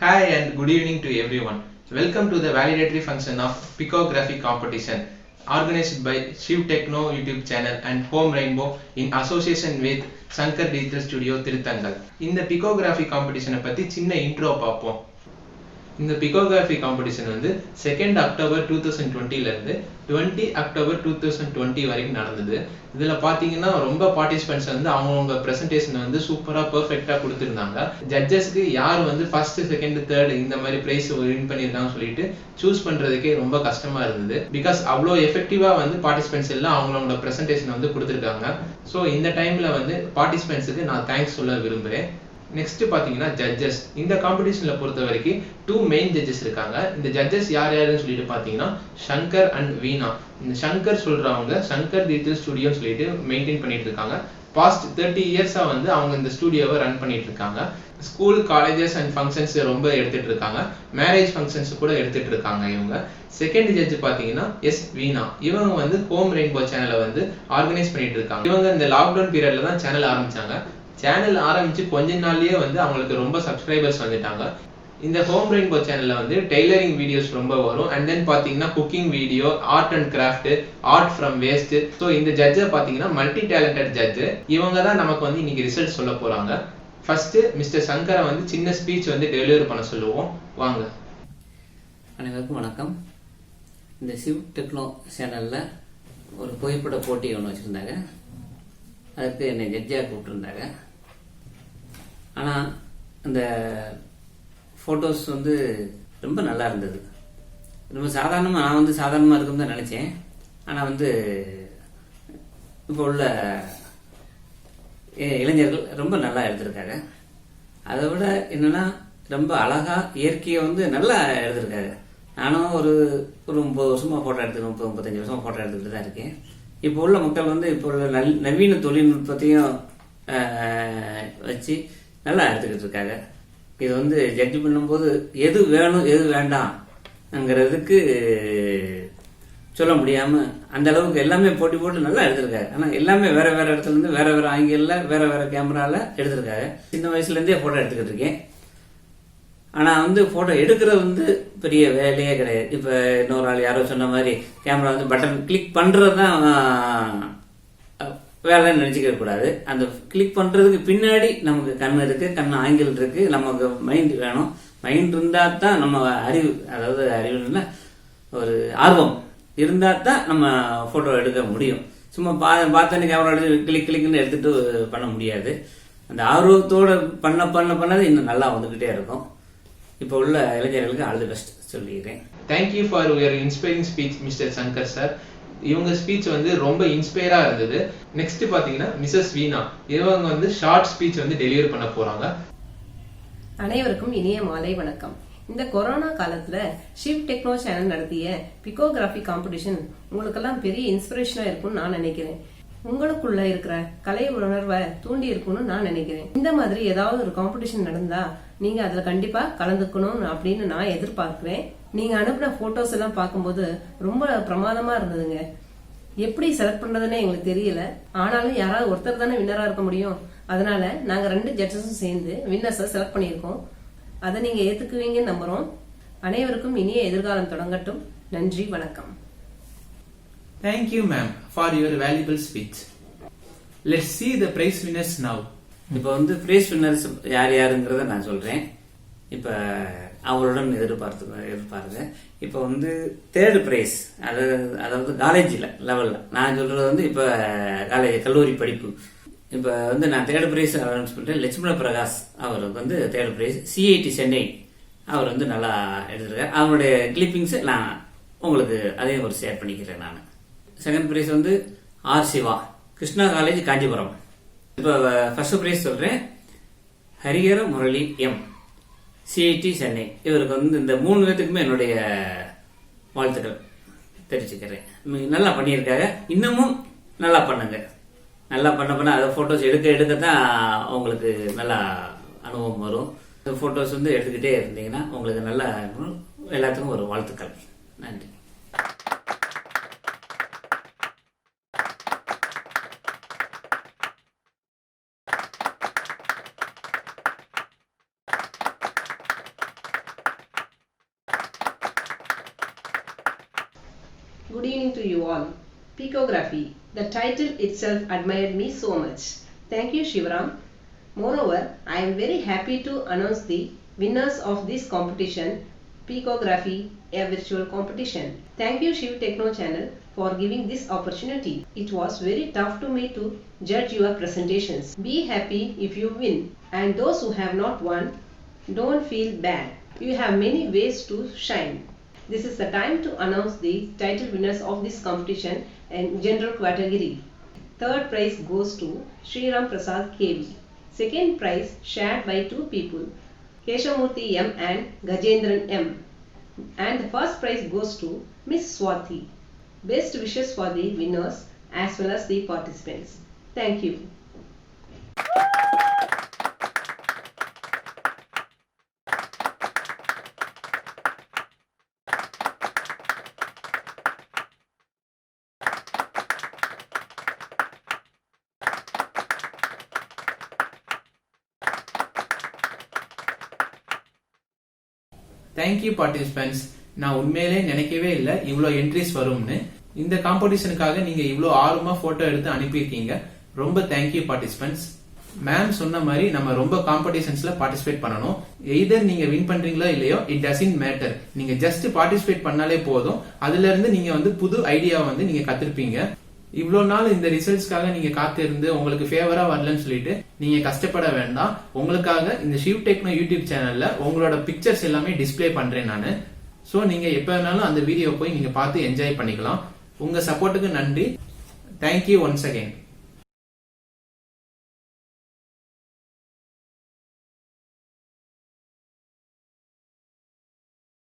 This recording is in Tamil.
Hi and good evening to everyone. Welcome to the valedictory function of Picography competition organized by Shiv Techno YouTube channel and Home Rainbow in association with Sankar Digital Studio Thiruthangal. இந்த Picography competition பத்தி சின்ன intro பார்ப்போம். இந்த Picography competition வந்து 2nd October 2020 ல இருந்து 20 October 2020 வரைக்கும் நடந்தது. இதுல பாத்தீங்கன்னா ரொம்ப பார்ட்டிசிபென்ட்ஸ் வந்து அவங்கவங்க பிரசன்டேஷன் வந்து சூப்பரா பெர்ஃபெக்ட்டா கொடுத்திருந்தாங்க. ஜட்ஜஸ்க்கு யார் வந்து ஃபர்ஸ்ட் செகண்ட் தேர்ட் இந்த மாதிரி பிரைஸ் வின் பண்ணிருக்காங்கன்னு சொல்லிட்டு சூஸ் பண்றதுக்கே ரொம்ப கஷ்டமா இருந்தது. பிகாஸ் அவ்வளோ எஃபெக்டிவா வந்து பார்ட்டிசிபென்ட்ஸ் எல்லாம் அவங்களோட பிரசன்டேஷன் வந்து கொடுத்திருக்காங்க. ஸோ இந்த டைம்ல வந்து பார்ட்டிசிபென்ட்ஸுக்கு நான் தேங்க்ஸ் சொல்ல விரும்புறேன். நெக்ஸ்ட் பாத்தீங்கன்னா ஜட்ஜஸ். இந்த காம்படிஷன்ல பொறுத்த வரைக்கும் 2 மெயின் ஜட்ஜஸ் இருக்காங்க. இந்த ஜட்ஜஸ் யார் யாருன்னு சொல்லிட்டு பாத்தீங்கன்னா சங்கர் அண்ட் வீணா. இந்த சங்கர் சொல்றவங்க சங்கர் டிஜிட்டல் ஸ்டுடியோன்னு சொல்லிட்டு மெயின்டைன் பண்ணிட்டு இருக்காங்க. பாஸ்ட் 30 இயர்ஸா வந்து அவங்க இந்த ஸ்டுடியோவை ரன் பண்ணிட்டு இருக்காங்க. ஸ்கூல் காலேஜஸ் அண்ட் ஃபங்க்ஷன்ஸ் ரொம்ப எடுத்துட்டு இருக்காங்க. மேரேஜ் ஃபங்க்ஷன்ஸ் கூட எடுத்துட்டு இருக்காங்க இவங்க. செகண்ட் ஜட்ஜ் பாத்தீங்கன்னா வீணா. இவங்க வந்து ஹோம் ரெயின்போ சேனலை வந்து ஆர்கனைஸ் பண்ணிட்டு இருக்காங்க. இவங்க இந்த லாக்டவுன் பீரியட்ல தான் சேனல் ஆரம்பிச்சாங்க. சேனல் ஆரம்பிச்சு கொஞ்ச நாள்லயே வந்து அவங்களுக்கு ரொம்ப சப்ஸ்கிரைபர்ஸ் வந்துட்டாங்க. இந்த ஹோம் ரெயின்போ சேனல்ல வந்து டெய்லரிங் வீடியோஸ் ரொம்ப வரும். அண்ட் தென் பாத்தீங்கன்னா cooking video, art and craft, art from waste. So இந்த ஜட்ஜை பாத்தீங்கன்னா மல்டி டேலண்டட் ஜட்ஜ். இவங்க தான் நமக்கு வந்து இன்னைக்கு ரிசல்ட் சொல்ல போறாங்க. ஃபர்ஸ்ட் மிஸ்டர் சங்கரை வந்து சின்ன ஸ்பீச் வந்து டெலிவரி பண்ண சொல்லுவோம். வாங்க. அனைவருக்கும் வணக்கம். இந்த சிவ் டெக்னோ சேனல்ல ஒரு புகைப்பட போட்டி ஒன்று வச்சிருந்தாங்க. அதுக்கு என்னை ஜட்ஜாக கூப்பிட்டுருந்தாங்க. ஆனால் அந்த ஃபோட்டோஸ் வந்து ரொம்ப நல்லா இருந்தது. ரொம்ப சாதாரணமாக நான் வந்து சாதாரணமாக இருக்குன்னு தான் நினச்சேன். ஆனால் வந்து இப்போ உள்ள இளைஞர்கள் ரொம்ப நல்லா எடுத்திருக்காங்க. அதை விட என்னன்னா ரொம்ப அழகா இயற்கையை வந்து நல்லா எடுத்திருக்காங்க. நானும் ஒரு 30 வருஷமா ஃபோட்டோ எடுத்து 35 வருஷமா ஃபோட்டோ எடுத்துக்கிட்டு தான் இருக்கேன். இப்போ உள்ள மக்கள் வந்து இப்போ உள்ள நவீன தொழில்நுட்பத்தையும் வச்சு நல்லா எடுத்துக்கிட்டு இருக்காங்க. இது வந்து ஜட்ஜ் பண்ணும்போது எது வேணும் எது வேண்டாம்ங்கிறதுக்கு சொல்ல முடியாம அந்த அளவுக்கு எல்லாமே போட்டி போட்டு நல்லா எடுத்திருக்காங்க. ஆனா எல்லாமே வேற வேற இடத்துல இருந்து வேற வேற ஆங்கிள் வேற வேற கேமரால எடுத்திருக்காங்க. சின்ன வயசுல இருந்தே போட்டோ எடுத்துக்கிட்டு இருக்கேன். ஆனா வந்து போட்டோ எடுக்கிறது வந்து பெரிய வேலையே கிடையாது. இப்ப இன்னொரு ஆள் யாரோ சொன்ன மாதிரி கேமரா வந்து பட்டன் கிளிக் பண்றதுதான் வேலைன்னு நினைச்சுக்க கூடாது. அந்த கிளிக் பண்றதுக்கு பின்னாடி நமக்கு கண் இருக்கு, கண் ஆங்கிள் இருக்கு, நமக்கு மைண்ட் வேணும். மைண்ட் இருந்தா தான் நம்ம அறிவு, அதாவது அறிவுன்னா ஒரு ஆர்வம் இருந்தா தான் நம்ம போட்டோ எடுக்க முடியும். சும்மா பார்த்தோன்னு கேமரா எடுத்து கிளிக் கிளிக்னு எடுத்துட்டு பண்ண முடியாது. அந்த ஆர்வத்தோட பண்ணது இன்னும் நல்லா வந்துகிட்டே இருக்கும். இப்போ உள்ள இளைஞர்களுக்கு ஆல் தி பெஸ்ட் சொல்லிக்கிறேன். Thank you for your inspiring speech mister Shankar sir. இவங்க ஸ்பீச் வந்து ரொம்ப இன்ஸ்பயரா இருந்தது. நெக்ஸ்ட் பாத்தீங்கன்னா மிஸ்ஸஸ் வீணா. இவங்க வந்து ஷார்ட் ஸ்பீச் வந்து டெலிவரி பண்ண போறாங்க. அனைவருக்கும் இனிய மாலை வணக்கம். இந்த கொரோனா காலத்துல ஷிவ் டெக்னோ சேனல் நடத்திய பிகோகிராஃபி காம்படிஷன் உங்களுக்கெல்லாம் பெரிய இன்ஸ்பிரேஷனா இருக்கும்னு நான் நினைக்கிறேன். உங்களுக்குள்ள இருக்கிற கலை உணர்வை தூண்டி இருக்கும்னு நான் நினைக்கிறேன். இந்த மாதிரி ஏதாவது ஒரு காம்படிஷன் நடந்தா நீங்க அதுல கண்டிப்பா கலந்துக்கணும் அப்படின்னு நான் எதிர்பார்க்கிறேன். நீங்க அனுப்பின போட்டோஸ் எல்லாம் பார்க்கும்போது ரொம்ப பிரமாதமா இருந்ததுங்க. எப்படி செலக்ட் பண்றதுன்னு எங்களுக்கு தெரியல. ஆனாலும் யாராவது ஒருத்தர் தானே வின்னரா இருக்க முடியும். அதனால நாங்க 2 ஜட்ஜஸும் சேர்ந்து வின்னர்ஸை செலக்ட் பண்ணியிருக்கோம். அதை நீங்க ஏத்துக்குவீங்கன்னு நம்புறோம். அனைவருக்கும் இனிய எதிர்காலம் தொடங்கட்டும். நன்றி, வணக்கம். Thank you ma'am for your valuable speech. Let's see the prize winners now. இப்போ வந்து பிரைஸ் வின்னர்ஸ் யார் யாருங்கிறத நான் சொல்றேன். இப்ப அவங்களுடன் எதிர்பாருங்க. இப்போ வந்து தேர்ட் பிரைஸ், அதாவது காலேஜ் லெவல்ல நான் சொல்றது வந்து இப்ப கல்லூரி படிப்பு. இப்ப வந்து நான் தேர்ட் பிரைஸ் அனௌன்ஸ் பண்றேன். லட்சுமண பிரகாஷ் அவருக்கு வந்து தேர்ட் பிரைஸ். சிஐடி சென்னை அவர் வந்து நல்லா எடுத்திருக்காரு. அவருடைய கிளிப்பிங்ஸ் நான் உங்களுக்கு அதையும் ஒரு ஷேர் பண்ணிக்கிறேன். நான் செகண்ட் பிரைஸ் வந்து ஆர் சிவா, கிருஷ்ணா காலேஜ் காஞ்சிபுரம். இப்ப ஃபர்ஸ்ட் பிரைஸ் சொல்றேன். Harihara Murali M, CID Chennai. இவருக்கு வந்து இந்த 3 பேத்துக்குமே என்னுடைய வாழ்த்துக்கள் தெரிவிச்சுக்கிறேன். நல்லா பண்ணியிருக்காங்க. இன்னமும் நல்லா பண்ணுங்க. நல்லா பண்ண அதை போட்டோஸ் எடுக்கத்தான் உங்களுக்கு நல்லா அனுபவம் வரும். போட்டோஸ் வந்து எடுத்துக்கிட்டே இருந்தீங்கன்னா உங்களுக்கு நல்லா எல்லாத்துக்கும் ஒரு வாழ்த்துக்கள். நன்றி. Good evening to you all. Picography. The title itself admired me so much. Thank you, Shivram. Moreover, I am very happy to announce the winners of this competition, Picography, a virtual competition. Thank you, Shiv Techno channel, for giving this opportunity. It was very tough to me to judge your presentations. Be happy if you win, and those who have not won, don't feel bad. You have many ways to shine. This is the time to announce the title winners of this competition in general category. Third prize goes to Sriram Prasad KV. Second prize shared by two people, Keshamurthy M and Gajendran M. And the first prize goes to Miss Swati. Best wishes for the winners as well as the participants. Thank you. Thank you participants. நான் உண்மையிலே நினைக்கவே இல்லை இவ்வளோ என்ட்ரிஸ் வரும்னு. இந்த காம்படிஷனுக்காக நீங்க இவ்வளோ ஆர்வமா போட்டோ எடுத்து அனுப்பியிருக்கீங்க. ரொம்ப தேங்க்யூ பார்ட்டிசிபென்ட்ஸ். மேம் சொன்ன மாதிரி நம்ம ரொம்ப காம்படிஷன்ஸ்ல பார்ட்டிசிபேட் பண்ணணும். எய்தர் நீங்க வின் பண்றீங்களோ இல்லையோ, இட் டசன்ட் மேட்டர். நீங்க ஜஸ்ட் பார்ட்டிசிபேட் பண்ணாலே போதும். அதுல இருந்து நீங்க புது ஐடியா நீங்க கத்திருப்பீங்க. இவ்வளவு நாள் இந்த ரிசல்ட்ஸ்க்காக நீங்க காத்திருந்து உங்களுக்கு ஃபேவரா வரலன்னு சொல்லிட்டு நீங்க கஷ்டப்பட வேண்டாம். உங்களுக்காக இந்த ஷிவ் டெக்னோ யூடியூப் சேனல்ல உங்களோட பிக்சர்ஸ் எல்லாமே டிஸ்பிளே பண்றேன் நானு. சோ நீங்க எப்ப வேணாலும் அந்த வீடியோ போய் நீங்க பார்த்து என்ஜாய் பண்ணிக்கலாம். உங்க சப்போர்ட்டுக்கு நன்றி. Thank you once again.